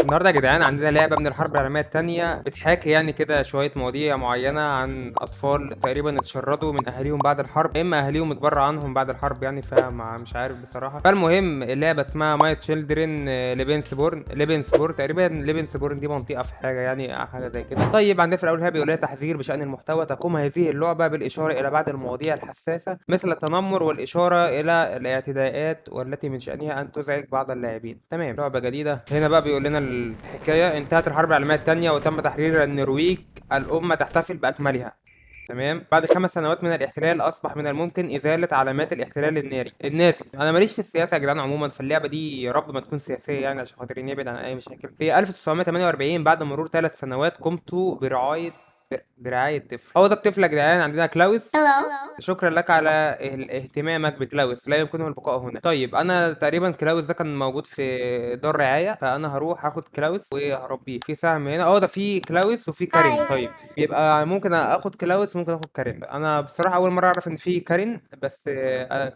النهارده يا جدعان عندنا لعبة من الحرب العالمية التانية بتحاكي يعني كده شوية مواضيع معينة عن أطفال تقريبا اتشردوا من أهاليهم بعد الحرب، يا إما أهاليهم اتبرع عنهم بعد الحرب يعني، مش عارف بصراحة. فالمهم اللعبة اسمها ماي تشيلدرن ليبنسبورن تقريبا. ليبنسبورن دي منطقة في حاجة يعني، حاجة زي كده. طيب عندنا في الأول هنا بيقول لها تحذير بشأن المحتوى، تقوم هذه اللعبة بالإشارة إلى بعض المواضيع الحساسة مثل التنمر والإشارة إلى الاعتداءات والتي من شأنها أن تزعج بعض اللاعبين. تمام، لعبة جديدة. هنا بقى بيقول لنا الحكاية: انتهت الحرب العالمية الثانية وتم تحرير النرويج، الأمة تحتفل بأكملها. تمام، بعد 5 سنوات من الاحتلال اصبح من الممكن ازاله علامات الاحتلال النازي. انا ماليش في السياسه يا جدعان عموما، فاللعبه دي يا رب ما تكون سياسيه يعني، عشان خاطر نبعد عن اي مشاكل. في 1948 بعد مرور 3 سنوات قمت برعاية طفل. هو ده الطفل يا جدعان، عندنا كلاوس. شكرا لك على اهتمامك بكلاوس، لا يمكنه البقاء هنا. طيب انا تقريبا كلاوس ده كان موجود في دار رعايه، فانا هروح اخد كلاوس وهربيه. في سهم هنا، ده في كلاوس وفي كارين. طيب يبقى ممكن اخد كلاوس، ممكن اخد كارين. انا بصراحه اول مره اعرف ان في كارين، بس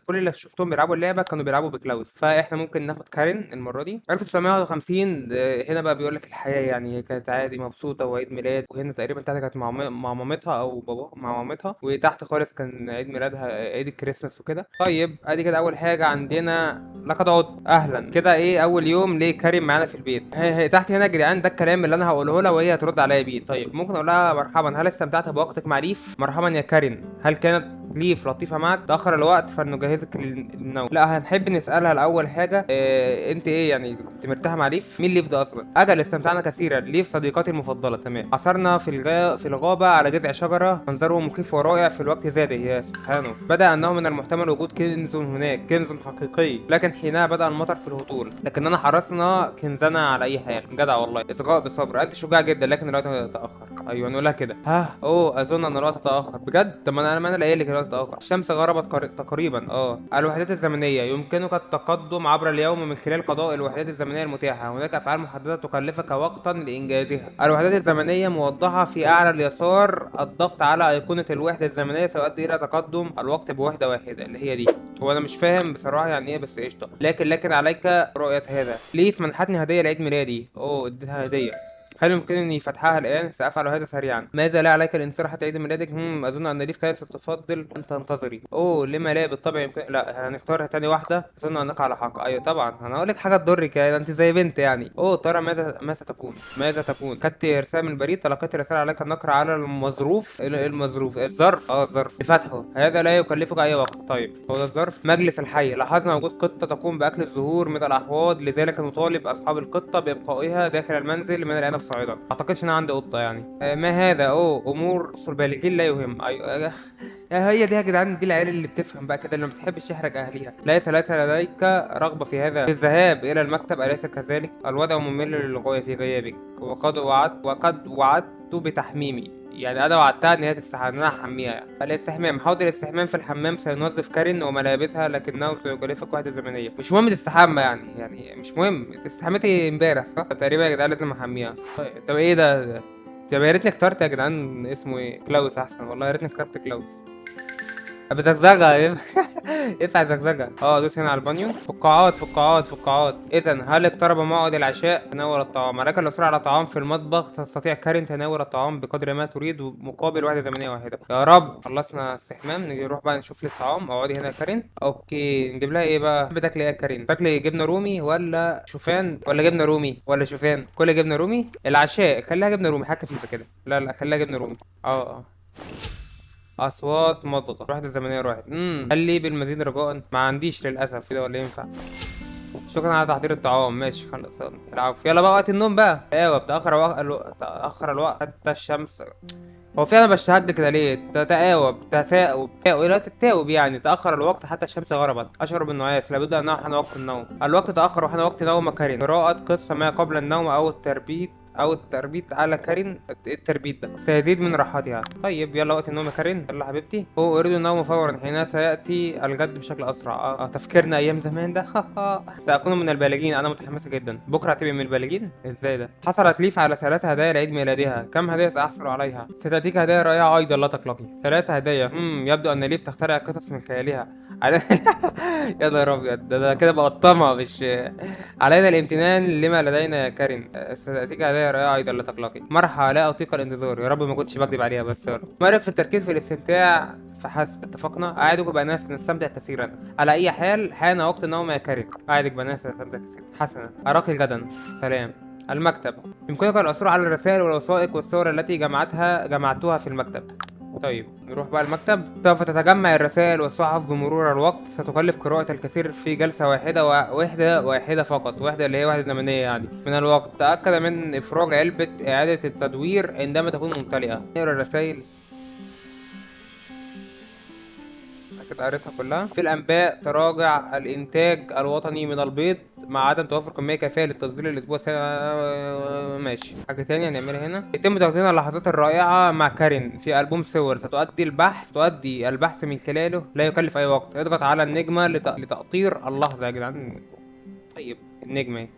كل اللي شفتهم بيلعبوا اللعبه كانوا بيلعبوا بكلاوس، فاحنا ممكن ناخد كارين المره دي. 1951 هنا بقى بيقول لك الحياه يعني كانت عادي مبسوطه وعيد ميلاد. وهنا تقريبا تحت كانت مع مامتها او باباها، مع مامتها. وتحت خالص كان عيد ميلادها، عيد الكريسماس وكده. طيب ادي كده اول حاجه عندنا. لقد عدت اهلا كده. ايه اول يوم ليه كريم معانا في البيت؟ هي تحت هنا يا جدعان، ده الكلام اللي انا هقوله لها وهي هترد عليا بيه. طيب ممكن اقول لها: مرحبا، هل استمتعت بوقتك مع ليف؟ مرحبا يا كارين، هل كانت ليف لطيفة معك؟ تأخر الوقت فلنجهزك للنوم. لا، هنحب نسألها الأول حاجة: أنت إيه يعني، كنت مرتاحة مع ليف؟ مين ليف ده أصلا؟ أجل، استمتعنا كثيرا، ليف صديقتي المفضلة. تمام. عثرنا في الغابة على جذع شجرة، منظره مخيف ورائع في الوقت ذاته. يا سبحانه، بدأ أنه من المحتمل وجود كنز هناك، كنز حقيقي، لكن حينها بدأ المطر في الهطول، لكننا حرصنا كنزنا على أي حال. جدع والله، إصغاء بصبر، أنت شجاع جدا، لكن الوقت تأخر. أيوه نقولها كده. أظن أن الوقت تأخر بجد. طب ما أنا اللي قايل لك الوقت تأخر. الشمس غربت تقريبا. الوحدات الزمنية: يمكنك التقدم عبر اليوم من خلال قضاء الوحدات الزمنية المتاحة، هناك أفعال محددة تكلفك وقتا لإنجازها. الوحدات الزمنية موضحة في أعلى اليسار، الضغط على أيقونة الوحدة الزمنية سيؤدي إلى تقدم الوقت بوحدة واحدة اللي هي دي. هو أنا مش فاهم بصراحة يعني إيه، بس قشطة. لكن عليك رؤية هذا. ليف منحتني هدية لعيد ميلادي. اديتها هدية. هل يمكنني فتحها الآن؟ سأفعل هذا سريعا. ماذا لا عليك الانصراف حتى عيد ميلادك؟ أظن أن ليف كانت ستفضل أن تنتظري. لما لا، بالطبع يمكن. لا، هنختار تاني واحدة. أظن أنك على حق. أيوة طبعا، أنا هقول لك حاجة تضرك يعني، أنت زي بنت يعني. ترى ماذا تكون كتبت إرسال من البريد، تلقيت رسالة عليك النقر على المظروف. المظروف الظرف لفتحه، هذا لا يكلفك أي وقت. طيب هو ده الظرف. مجلس الحي: لاحظنا وجود قطة تقوم بأكل الزهور من الأحواض، لذلك نطالب أصحاب القطة بإبقائها داخل المنزل من الآن صاعدا. اعتقدش ان انا عندي قطه يعني. ما هذا؟ امور البالغين لا يهم. ايوه هي دي يا جدعان، دي العيال اللي بتفهم بقى كده، اللي ما بتحبش تحرج اهليها. ليس لديك رغبه في هذا، في الذهاب الى المكتب، اليس كذلك؟ الوضع ممل للغايه في غيابك، وقد وعدت بتحميمي. يعني انا وعدتها ان هي تستحمى، ان انا هحميها يعني. الاستحمام: حاضر الاستحمام في الحمام، سينظف كارين وملابسها، لكنه سيكلفك وحده زمنيه. مش مهم تستحمى يعني مش مهم. استحميتي امبارح صح تقريبا يا جدعان، لازم احميها. طب ايه ده؟ طب يا ريتني اخترت يا جدعان اسمه ايه، كلاوس احسن والله، يا ريتني اخترت كلاوس. بزغزغه ينفع زغزغه. دوس هنا على البانيو. فقاعات. اذا هل اقترب موعد العشاء؟ تناول الطعام. عليك الحصول على طعام في المطبخ، تستطيع كارين تناول الطعام بقدر ما تريد مقابل وحده زمنيه واحده. يا رب خلصنا استحمام، نيجي نروح بقى نشوف لي الطعام. اقعدي هنا يا كارين. اوكي، نجيب لها ايه بقى؟ بتاكلي ايه يا كارين؟ تاكلي جبنه رومي ولا شوفان ولا جبنه رومي ولا شوفان؟ كل جبنه رومي. العشاء خليها جبنه رومي، حاجه خفيفه كده. لا خليها جبنه رومي. اصوات مضغة. الوحدة الزمنية راحت. هل لي بالمزيد رجاء؟ ما عنديش للاسف كده، ولا ينفع؟ شكرا على تحضير الطعام. ماشي خلاص، العفو. يلا بقى وقت النوم بقى. ايوه، تأخر الوقت حتى الشمس. هو في انا بشتهد كده ليه؟ تساؤب لا تتاوب يعني. تأخر الوقت حتى الشمس غربت، أشعر بالنعاس، لابد أن حان وقت النوم. الوقت تأخر وحان وقت نوم كريم. قراءة قصة ما قبل النوم أو التربيت او التربيت على كارين. التربيت ده سيزيد من راحتها. طيب يلا وقت النوم يا كارين، يلا حبيبتي. هو اريد النوم فورا حين سياتي الجد بشكل اسرع. تفكيرنا ايام زمان ده. ساكون من البالغين. انا متحمسه جدا. بكره هتبقى من البالغين ازاي ده؟ حصلت ليف على 3 هدايا لعيد ميلادها. كم هديه ساحصل عليها؟ ستاتيك هدايا رائعه ايضا لا تقلقي. 3 هدايا. يبدو ان ليف تخترع قصص من خيالها. يا نهار ابيض، ده كده بقطمها مش. علينا الامتنان لما لدينا يا كارين. ستاتيك هدايا رائعه ايضا لا تقلقي. مرحبا، لا اطيق الانتظار. يا رب ما كنتش بكذب عليها بس يا رب. ما رايك في التركيز في الاستمتاع فحسب؟ اتفقنا. اعدك باننا سنستمتع كثيرا. على اي حال حان وقت النوم يا كارين. اعدك باننا سنستمتع كثيرا. حسنا، اراك غدا. سلام. المكتب. يمكنك العثور على الرسائل والوثائق والصور التي جمعتها في المكتب. طيب نروح بقى المكتب. سوف تتجمع الرسائل والصحف بمرور الوقت. ستكلف قراءة الكثير في جلسة واحدة وحدة واحدة فقط. وحدة اللي هي وحدة زمنية يعني من الوقت. تأكد من إفراج علبة إعادة التدوير عندما تكون ممتلئة. نقرا الرسائل. كده قريتها كلها. في الأنباء تراجع الإنتاج الوطني من البيض مع عدم توفر كمية كافية للتصدير الأسبوع السنة. ماشي. حاجة تانية هنعملها هنا. يتم تخزين اللحظات الرائعة مع كارين في ألبوم صور. تؤدي البحث من خلاله. لا يكلف أي وقت. اضغط على النجمة لتقطير اللحظة يا جدعان. طيب النجمة ايه؟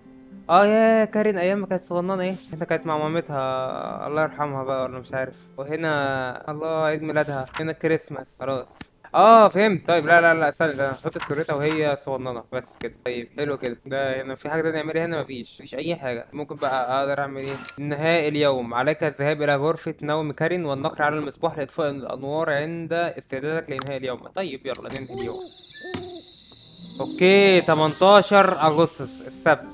يا كارين ايام ما كانت صغننه ايه. هنا كانت مع مامتها الله يرحمها بقى ولا مش عارف. وهنا الله عيد ميلادها. هنا كريسماس خلاص. فهمت. طيب لا لا لا استنى، ده هحط صورتها وهي صغننه بس كده. طيب حلو كده. ده هنا في حاجه تانية نعملها هنا؟ مفيش اي حاجه. ممكن بقى اقدر اعمل ايه؟ انهاء اليوم. عليك الذهاب الى غرفه نوم كارين والنقر على المصباح لاطفاء الانوار عند استعدادك لانهاء اليوم. طيب يلا ننهي اليوم. اوكي 18 اغسطس السبت.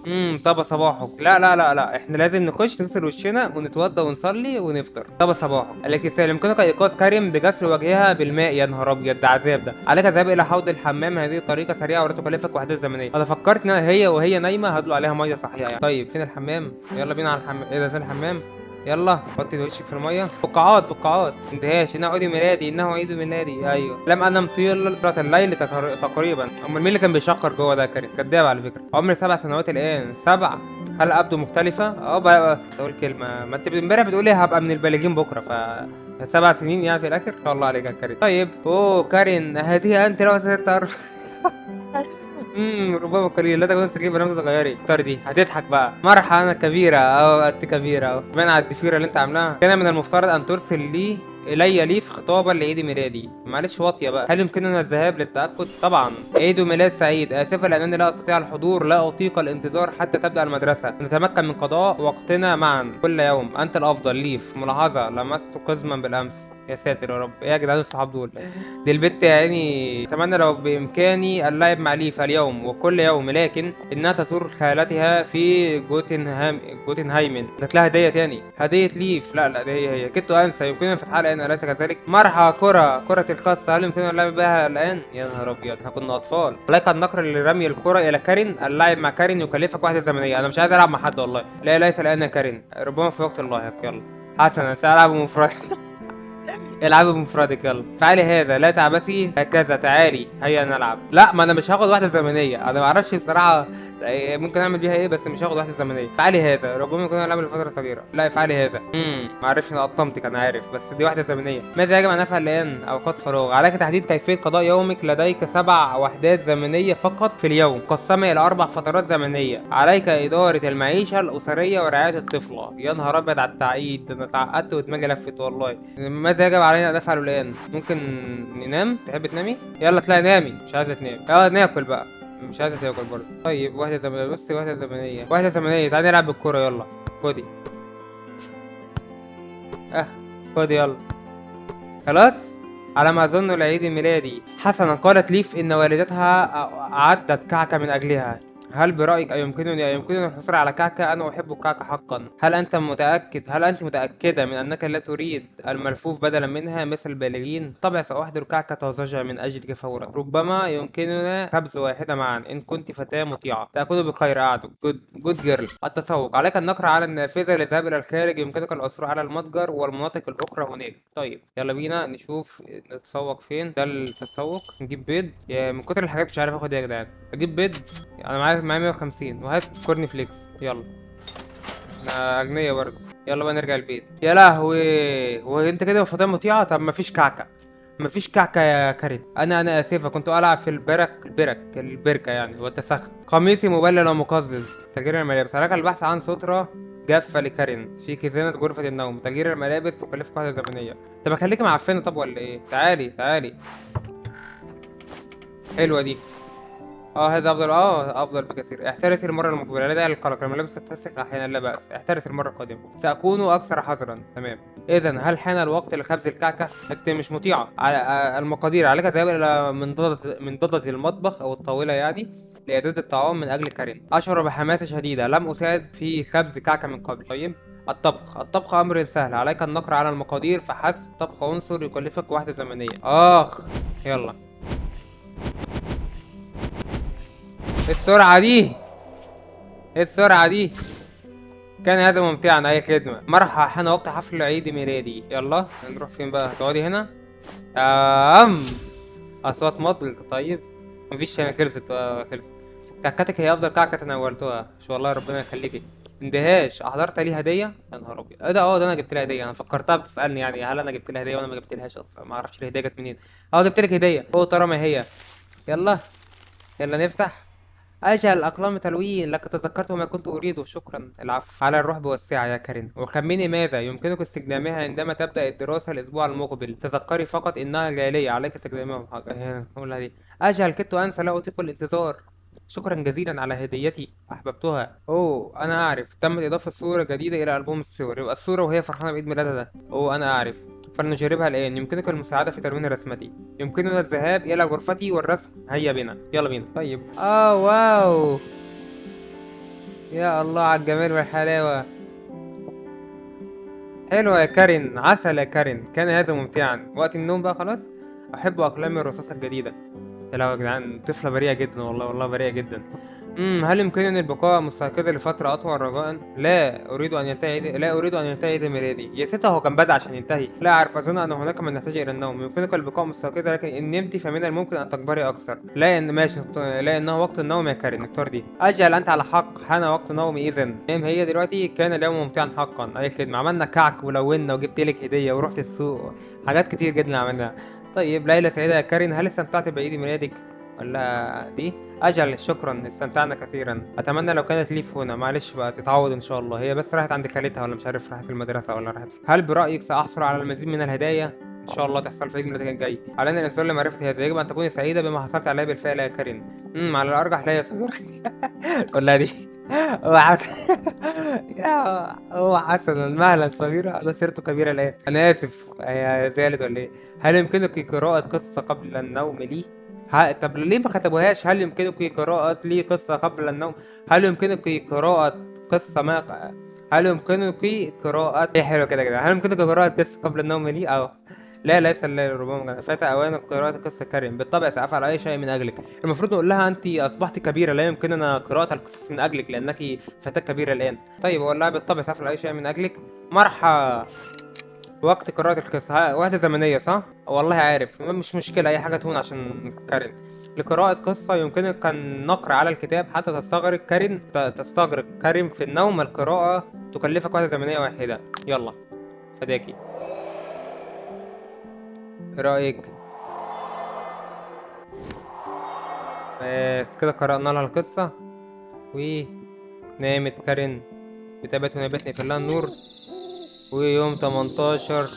طب صباحك. لا لا لا لا، احنا لازم نخش نغسل وشنا ونتوضى ونصلي ونفطر. طب صباحك. الكسال. يمكنك ايقاظ كريم بغسل وجهها بالماء. يا نهار ابيض ده عذاب ده. عليك الذهاب الى حوض الحمام. هذه طريقه سريعه ولا تكلفك وحدات زمنيه. انا فكرت ان هي وهي نايمه هدلو عليها ميه صحيحه يعني. طيب فين الحمام؟ يلا بينا على الحمام. ايه ده فين الحمام؟ يلا حطي وشك في الميه. فقاعات انتهاش. انه عيد ميلادي. انه عيد ميلادي. ايوه لم انم طيلة الليل تقريبا. امال مين اللي كان بيشقر جوه ده؟ كريم كداب على فكره. عمري 7 سنوات الان. 7. هل ابدو مختلفه؟ بقول كلمه. ما انت امبارح بتقولي هبقى من البالغين بكره 7 سنين يعني في الاخر. ان شاء الله عليك يا كريم. طيب كارين هذه انت لو ستعرف. ربما قليل لا تكون سكيبة لم تتغيري. اختار دي هتضحك بقى. مرحبا انا كبيرة انت كبيرة باين على الضفيرة اللي انت عاملاها. كان من المفترض ان ترسل لي في خطابا لعيد ميلادي. معلش واطية بقى. هل يمكننا الذهاب للتأكد؟ طبعا. عيد ميلاد سعيد. آسفة لأنني لا أستطيع الحضور. لا أطيق الانتظار حتى تبدأ المدرسة. نتمكن من قضاء وقتنا معا كل يوم. أنت الأفضل. ليف. ملاحظة لمست قزما بالأمس. يا ساتر يا رب. ايه يا جدعان الصحاب دول؟ دي البت يعني. اتمنى لو بامكاني اللعب مع ليفا اليوم وكل يوم، لكن انها تزور خالتها في جوتنهايمن. جات لها هديه تاني. هديه ليف. لا لا دي هي كنت انسى. يمكنني فتحها الان اليس كذلك؟ مرحبا كره الخاصه. هل يمكننا اللعب بها الان؟ يا نهار ابيض احنا كنا اطفال. عليك النقر لرمي الكره الى كارين. اللعب مع كارين يكلفك وحده زمنيه. انا مش عايز العب مع حد والله. لا ليس الان يا كارين. ربما في وقت لاحق. يلا حسنا سألعب مفرد. العبي بمفردك. يلا فعلي هذا. لا تعبثي هكذا. تعالي هيا نلعب. لا ما انا مش هاخد واحده زمنيه. انا ما اعرفش الصراحه ممكن اعمل بيها ايه، بس مش هاخد واحده زمنيه. فعلي هذا. ربما يكون العب لفتره صغيره. لا افعلي هذا. ما اعرفش انا قطمتك انا عارف، بس دي واحده زمنيه. ماذا يجب ان افعل الان؟ اوقات فراغ. عليك تحديد كيفيه قضاء يومك. لديك 7 وحدات زمنيه فقط في اليوم مقسمه الى 4 فترات زمنيه. عليك اداره المعيشه الاسريه ورعايه الطفله. يا نهار ابيض على التعقيد. انا اتعقدت ودماغي لفت والله. ماذا يجب علينا ان نفعله الان؟ ممكن ننام. تحب تنامي؟ يلا اطلعي نامي. مش عايزه تنام. ناكل بقى. مش عايزه تاكل برضه. طيب واحده زمنيه. بصي واحده زمنيه. تعالي نلعب بالكوره. يلا خدي. خدي يلا. خلاص. على ما اظن العيد ميلادي. حسنا. قالت ليف ان والدتها اعدت كعكه من اجلها. هل برأيك أيمكنني الحصول على كعكة؟ أنا أحب الكعكة حقا. هل أنت متأكدة من أنك لا تريد الملفوف بدلا منها مثل البالغين؟ طبعا سأحضر كعكة طازجة من أجلك فورا. ربما يمكننا خبز واحدة معا إن كنت فتاة مطيعة. تأكل بخير. أعدك جود جيرل. التسوق. عليك النقر على النافذة للذهاب إلى الخارج. يمكنك العثور على المتجر والمناطق الأخرى هناك. طيب يلا بينا نشوف نتسوق فين. ده التسوق. نجيب بيض. من كتر الحاجات مش عارف آخد إيه يا جدعان. أجيب بيض. انا معايا 150 وهات كورن فليكس. يلا احنا اغنياء برضه. يلا بقى نرجع البيت. يا لهوي، وانت كده وفاطمه مطيعه؟ طب مفيش كعكه؟ مفيش كعكه يا كريم؟ انا اسفه، كنت العب في البركه يعني، واتسخن. قميصي مبلل ومقزز. تغيير الملابس، عليك البحث عن سترة جافة لكارين في خزانة غرفة النوم. تغيير الملابس تكلفك وحدة زمنية. طب اخليكي معفنة طب ولا ايه؟ تعالي تعالي. حلوة دي. هذا افضل بكثير. احترسي المره المقبله، لا داعي للقلق، الملابس تتسخ احيانا لا باس. احترسي المره القادمه، ساكون اكثر حذرا. تمام. اذا هل حان الوقت لخبز الكعكه؟ انت مش مطيعه. المقادير، عليك الذهاب الى منضدة المطبخ او الطاوله يعني، لاعداد الطعام من اجل كريم. اشعر بحماسه شديده، لم اساعد في خبز كعكه من قبل. طيب. الطبخ امر سهل، عليك النقر على المقادير فحسب. طبخ عنصر يكلفك وحده زمنيه. يلا. ايه السرعه دي؟ ايه السرعة دي؟ كان هذا ممتعا. اي خدمة. مرحبا، حان وقت حفل عيد ميلادي. يلا نروح فين بقى؟ تقعدي هنا. أم اصوات مضغ. طيب. مفيش يعني، خلصت. كعكتك هي افضل كعكة تناولتها، شو والله ربنا يخليكي. اندهاش، احضرت لي هدية؟ يا نهار ابيض، ايه ده؟ ده انا جبت لها هدية. انا فكرتها بتسألني يعني هل انا جبت لها هدية وانا ما جبت لهاش اصلا، ما اعرفش الهدية جت منين. جبت لك هدية، ترى ما هي؟ يلا. يلا نفتح. أجل أقلام تلوين، لقد تذكرت ما كنت أريده. شكرا. العفو. على الرحب والسعة يا كارين. وخمني ماذا يمكنك استخدامها عندما تبدأ الدراسة الأسبوع المقبل. تذكري فقط إنها غالية، عليك استخدامها. قولها دي. أجل كدت أنسى، لا أطيق الانتظار. شكرا جزيلا على هديتي، أحببتها. أنا أعرف، تمت إضافة صورة جديدة إلى ألبوم الصور. يبقى الصورة وهي فرحانة بعيد ميلادها ده. أنا أعرف. فلنجربها الآن. يمكنك المساعدة في تلوين رسمتي. يمكننا الذهاب إلى غرفتي والرسم. هيا بنا، يلا بينا. طيب. واو. يا الله على الجمال والحلاوة. حلوة يا كارين، عسل يا كارين، كان هذا ممتعا. وقت النوم بقى خلاص. أحب أقلامي الرصاصة الجديدة. يا لهوي يا جدعان، طفلة بريئة جدا، والله والله بريئة جدا. هل يمكنني البقاء مستيقظة لفترة أطول رجاء؟ لا أريد أن ينتهي عيد ميلادي. يا ستة، هو كان بدأ عشان ينتهي. لا أعرف، أظن أن هناك من يحتاج إلى النوم. يمكنك البقاء مستيقظة، لكن إن نمت فمن الممكن أن تكبري أكثر. لا إن ماشي. لا إنه وقت النوم يا كارين، اختار دي. أجل، أنت على حق، حان وقت نومي إذا. نام هي دلوقتي. كان اليوم ممتعا حقا. أي خدمة. عملنا كعك ولونا وجبت لك هدية ورحت السوق. حاجات كتير جدا عملناها. طيب، ليلة سعيدة يا كارين. هل استمتعت بعيد ميلادك ولا دي؟ أجل، شكرا، استمتعنا كثيرا. أتمنى لو كانت لي هنا. معلش بقى، تتعود إن شاء الله. هي بس راحت عند خالتها، ولا مش عارف راحت المدرسة ولا راحت فين. هل برأيك سأحصل على المزيد من الهدايا؟ إن شاء الله تحصل في عيد ميلادك الجاي. علينا الإنسان لمعرفة هذا. يجب أن تكوني سعيدة بما حصلت عليه بالفعل يا كارين. على الأرجح لا يا صديقي. ولا دي. هو حسن. هو حسنا مهلا صغيرة، أنا صرت كبيرة الآن. أنا آسف، هي زعلت ولا إيه؟ هل يمكنك قراءة قصة قبل النوم لي؟ طب ليه ما كتبوهاش؟ هل يمكنك قراءة لي قصة قبل النوم؟ هل يمكنك قراءة قصة ما هل يمكنك قراءة ايه؟ حلو كده كده. هل يمكنك قراءة قصة قبل النوم لي؟ لا، ليس الليل، ربما فات أوان قراءة قصة كريم. بالطبع سأفعل أي شيء من أجلك. المفروض نقول لها أنت أصبحت كبيرة، لا يمكننا قراءة القصص من أجلك لأنك فتاة كبيرة الآن. طيب، أقول لها بالطبع سأفعل أي شيء من أجلك. مرحبا. وقت قراءة القصة. وحدة زمنية صح؟ والله عارف، مش مشكلة، أي حاجة تهون عشان كارين. لقراءة قصة يمكنك النقر على الكتاب حتى تستغرق كارين في النوم. القراءة تكلفك وحدة زمنية واحدة. يلا. فداكي. ايه رأيك؟ بس كده قرأنا لها القصة. ونامت كارين. بتبت ونبتني في الله النور. ويوم 18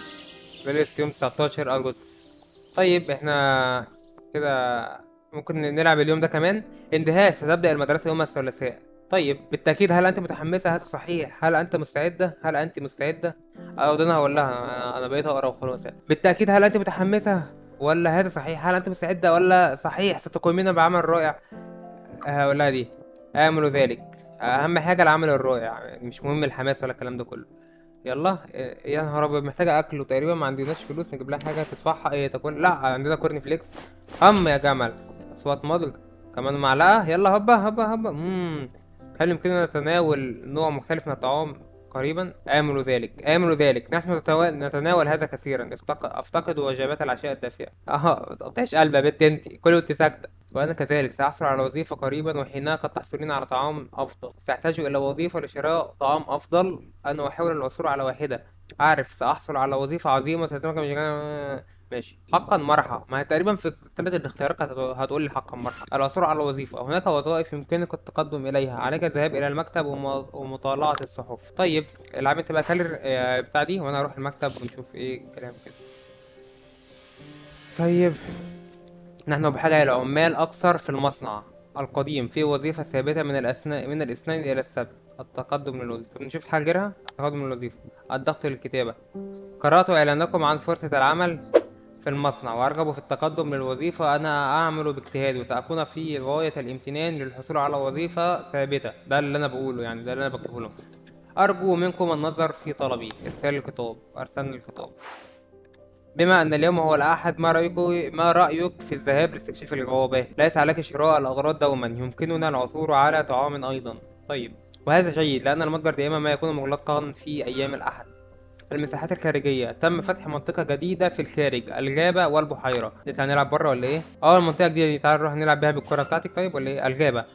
جلس يوم 19 أغسطس. طيب احنا كده ممكن نلعب اليوم ده كمان. اندهاس، ستبدأ المدرسة يوم الثلاثاء. طيب بالتأكيد. هل أنت متحمسة؟ هذا صحيح. هل أنت مستعدة؟ هل أنت مستعدة؟ ده أنا هقول لها. أنا بقيت أقرأ وخلاص يعني. بالتأكيد. هل أنت متحمسة ولا هذا صحيح؟ هل أنت مستعدة ولا صحيح؟ ستقومين بعمل رائع. هقول لها دي. آمل ذلك. أهم حاجة العمل الرائع، مش مهم الحماس ولا الكلام ده كله. يلا. يا نهار ابيض، محتاجه اكل وتقريبا ما عندناش فلوس نجيب لها حاجه تدفعها. ايه تاكل؟ لا، عندنا كورن فليكس. يا جمل. اصوات مضغ. كمان معلقه. يلا هبا هبا هبا. هل يمكننا نتناول نوع مختلف من الطعام قريبا؟ آمل ذلك. نحن نتناول هذا كثيرا. افتقد وجبات العشاء الدافئه. ما تقطعش قلب يا بنت انت، كل وانت ساكته. وأنا كذلك سأحصل على وظيفة قريبا، وحينها قد تحصلين على طعام أفضل. سأحتاج إلى وظيفة لشراء طعام أفضل. أنا أحاول العثور على واحدة. أعرف سأحصل على وظيفة عظيمة ستتمكن من ماشي حقا مرحى. ما هي تقريبا في ثلاثة الاختيارات هتقول لي حقا مرحى. العثور على وظيفة. هناك وظائف يمكنك التقدم إليها، عليك الذهاب إلى المكتب ومطالعة الصحف. طيب العميل تبقى كالر بتاع دي، وأنا أروح المكتب ونشوف إيه الكلام كده. طيب نحن بحاجة إلى عمال أكثر في المصنع القديم، في وظيفة ثابتة من الاثنين إلى السبت. التقدم للوظيفة. طب نشوف حاجة غيرها. التقدم للوظيفة. الضغط للكتابة. قرأت إعلانكم عن فرصة العمل في المصنع وأرغب في التقدم للوظيفة. أنا أعمل باجتهاد وسأكون في غاية الامتنان للحصول على وظيفة ثابتة. ده اللي أنا بقوله يعني، ده اللي أنا بكتبه لهم. أرجو منكم النظر في طلبي. إرسال الخطاب. أرسلنا الخطاب. بما أن اليوم هو الأحد، ما رأيك في الذهاب لاستكشاف الغابات؟ ليس عليك شراء الأغراض دوما، يمكننا العثور على طعام أيضا. طيب وهذا جيد لأن المتجر دائما ما يكون مغلقا في أيام الأحد. المساحات الخارجية. تم فتح منطقة جديدة في الخارج، الغابة والبحيرة. نطلع نلعب بره ولا إيه؟ المنطقة الجديدة دي تعال نروح نلعب بيها بالكرة بتاعتك طيب ولا إيه؟ الغابة.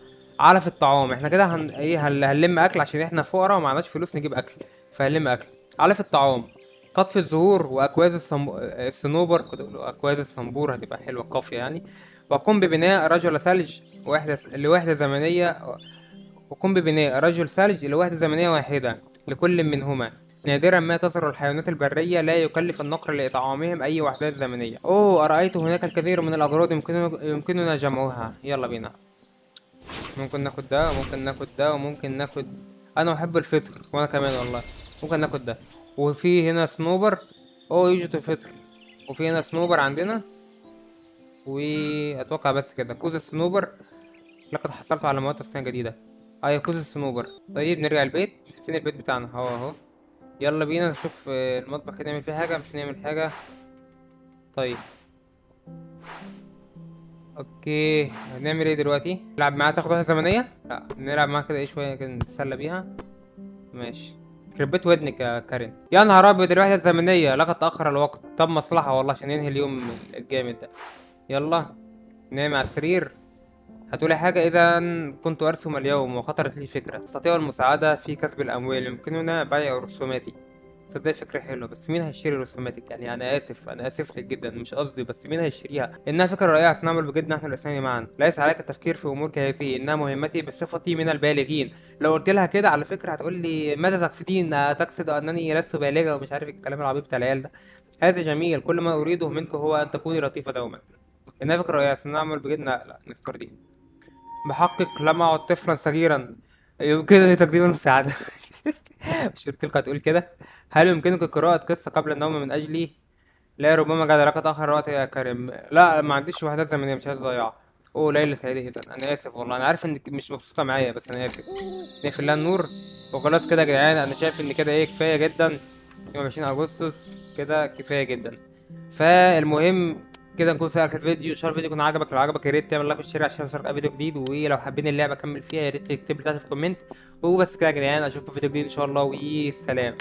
علف الطعام. احنا كده هنلم أكل عشان احنا فقراء ومعناش فلوس نجيب أكل، فهنلم أكل. علف الطعام. قطف الزهور واكواز الصنوبر. كنت بقول اكواز الصنبور هتبقى حلوه القافيه يعني. وقم ببناء رجل ثلج لوحده زمنيه. وقم ببناء رجل ثلج لوحده زمنيه واحده لكل منهما. نادرا ما تظهر الحيوانات البريه، لا يكلف النقر لإطعامهم أي وحدات زمنية. أرأيت هناك الكثير من الأغراض يمكننا جمعها. يلا بينا. ممكن ناخد ده وممكن ناخد ده وممكن ناخد. انا احب الفطر وانا كمان والله. ممكن ناخد ده. وفي هنا صنوبر. يوجد الفطر. وفي هنا صنوبر عندنا. واتوقع بس كده كوز الصنوبر. لقد حصلت على مواد تصنيع جديدة. اي كوز الصنوبر. طيب نرجع البيت. فين البيت بتاعنا؟ اهو. يلا بينا نشوف المطبخ نعمل فيه حاجة مش نعمل حاجة. طيب اوكي هنعمل ايه دلوقتي؟ نلعب معاها تاخد واحدة زمنية؟ لا نلعب معاها كده ايه شوية كده نتسلى بيها. ماشي. يخرب بيت ودنك يا كارين. يا نهار ابيض الوحدة الزمنية لقد تأخر الوقت. طب مصلحة والله عشان ننهي اليوم الجامد ده. يلا ننام على السرير. هتقولي حاجة؟ إذا كنت أرسم اليوم وخطرت لي فكرة. أستطيع المساعدة في كسب الأموال. يمكننا بيع رسوماتي. صدق فكرة حلوة، بس مين هيشتري رسوماتك؟ يعني أنا آسف لك جدا مش قصدي، بس مين هيشتريها؟ إنها فكرة رائعة سنعمل بجد نحن الاثنين معا. ليس عليك التفكير في أمور كهذه، إنها مهمتي بصفتي من البالغين. لو قلت لها كده على فكرة هتقول لي ماذا تقصدين؟ تقصد أنني لست بالغة ومش عارف الكلام العبيط بتاع العيال ده. هذا جميل، كل ما أريده منك هو أن تكوني لطيفة دوما. إنها فكرة رائعة سنعمل بجد. لا نختار دي. بحقق لم أعد طفلا صغيرا يمكنني تقديم المساعدة. مش قلت لك هتقول كده؟ هل يمكنك قراءة قصة قبل النوم من أجلي؟ لا ربما جعل لك تأخر وقت يا كريم. لا ما عنديش وحدات زمنية مش عايز أضيعها. ليلة سعيدة إذا. أنا آسف والله، أنا عارف إنك مش مبسوطة معايا بس أنا آسف. نقفل لها النور. وخلاص كده يا جدعان، أنا شايف إن كده إيه كفاية جدا. يوم 20 أغسطس كده كفاية جدا. فالمهم كده نكون سألت الفيديو. ان شاء الله الفيديو يكون عجبك. لو عجبك يا ريت تعمل لايك وشير عشان يوصلك اي فيديو جديد. ولو حابين اللعبه اكمل فيها يا ريت تكتب لي تحت في الكومنت. وبس كده يا جدعان اشوفكم في فيديو جديد ان شاء الله، وسلام.